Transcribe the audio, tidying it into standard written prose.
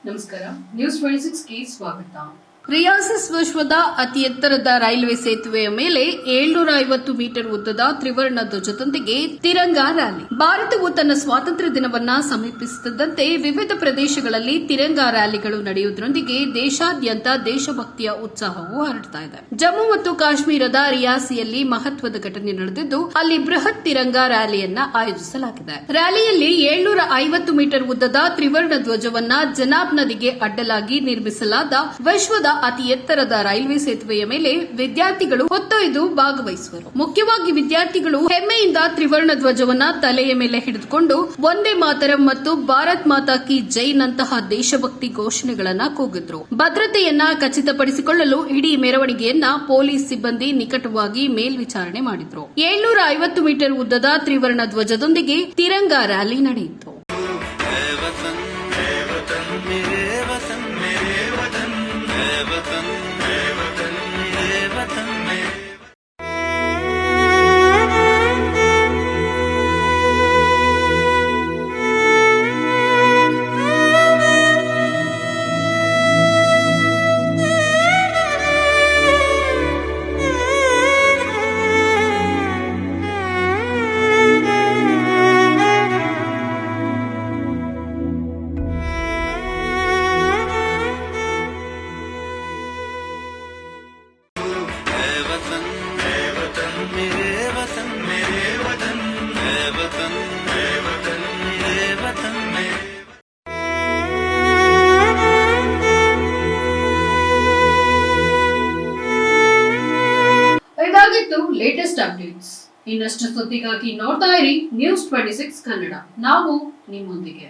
ನಮಸ್ಕಾರ, ನ್ಯೂಸ್ 26 ಗೆ ಸ್ವಾಗತ. ರಿಯಾಸಿಸ್ ವಿಶ್ವದ ಅತಿ ಎತ್ತರದ ರೈಲ್ವೆ ಸೇತುವೆಯ ಮೇಲೆ 750 ಮೀಟರ್ ಉದ್ದದ ತ್ರಿವರ್ಣ ಧ್ವಜದೊಂದಿಗೆ ತಿರಂಗಾ ರ್ಯಾಲಿ. ಭಾರತವು ತನ್ನ ಸ್ವಾತಂತ್ರ್ಯ ದಿನವನ್ನ ಸಮೀಪಿಸುತ್ತಿದ್ದಂತೆ ವಿವಿಧ ಪ್ರದೇಶಗಳಲ್ಲಿ ತಿರಂಗಾ ರ್ಯಾಲಿಗಳು ನಡೆಯುವುದರೊಂದಿಗೆ ದೇಶಾದ್ಯಂತ ದೇಶಭಕ್ತಿಯ ಉತ್ಸಾಹವು ಹರಡ್ತಾ ಇದೆ. ಜಮ್ಮು ಮತ್ತು ಕಾಶ್ಮೀರದ ರಿಯಾಸಿಯಲ್ಲಿ ಮಹತ್ವದ ಘಟನೆ ನಡೆದಿದ್ದು, ಅಲ್ಲಿ ಬೃಹತ್ ತಿರಂಗಾ ರ್ಯಾಲಿಯನ್ನ ಆಯೋಜಿಸಲಾಗಿದೆ. ರ್ಯಾಲಿಯಲ್ಲಿ 750 ಮೀಟರ್ ಉದ್ದದ ತ್ರಿವರ್ಣ ಧ್ವಜವನ್ನ ಜನಾಬ್ ನದಿಗೆ ಅಡ್ಡಲಾಗಿ ನಿರ್ಮಿಸಲಾದ ವಿಶ್ವದ ಅತಿ ಎತ್ತರದ ರೈಲ್ವೆ ಸೇತುವೆಯ ಮೇಲೆ ವಿದ್ಯಾರ್ಥಿಗಳು ಹೊತ್ತೊಯ್ದು ಭಾಗವಹಿಸುವರು. ಮುಖ್ಯವಾಗಿ ವಿದ್ಯಾರ್ಥಿಗಳು ಹೆಮ್ಮೆಯಿಂದ ತ್ರಿವರ್ಣ ಧ್ವಜವನ್ನ ತಲೆಯ ಮೇಲೆ ಹಿಡಿದುಕೊಂಡು ವಂದೇ ಮಾತರಂ ಮತ್ತು ಭಾರತ್ ಮಾತಾ ಕಿ ಜೈ ನಂತಹ ದೇಶಭಕ್ತಿ ಘೋಷಣೆಗಳನ್ನ ಕೂಗಿದ್ರು. ಭದ್ರತೆಯನ್ನ ಖಚಿತಪಡಿಸಿಕೊಳ್ಳಲು ಇಡೀ ಮೆರವಣಿಗೆಯನ್ನ ಪೊಲೀಸ್ ಸಿಬ್ಬಂದಿ ನಿಕಟವಾಗಿ ಮೇಲ್ವಿಚಾರಣೆ ಮಾಡಿದ್ರು. 750 ಮೀಟರ್ ಉದ್ದದ ತ್ರಿವರ್ಣ ಧ್ವಜದೊಂದಿಗೆ ತಿರಂಗಾ ರ್ಯಾಲಿ ನಡೆಯಿತು. ಇದಾಗಿತ್ತು ಲೇಟೆಸ್ಟ್ ಅಪ್ಡೇಟ್ಸ್. ಇನ್ನಷ್ಟು ಸುದ್ದಿಗಾಗಿ ನೋಡ್ತಾ ಇರಿ ನ್ಯೂಸ್ 26 ಕನ್ನಡ. ನಾವು ನಿಮ್ಮೊಂದಿಗೆ.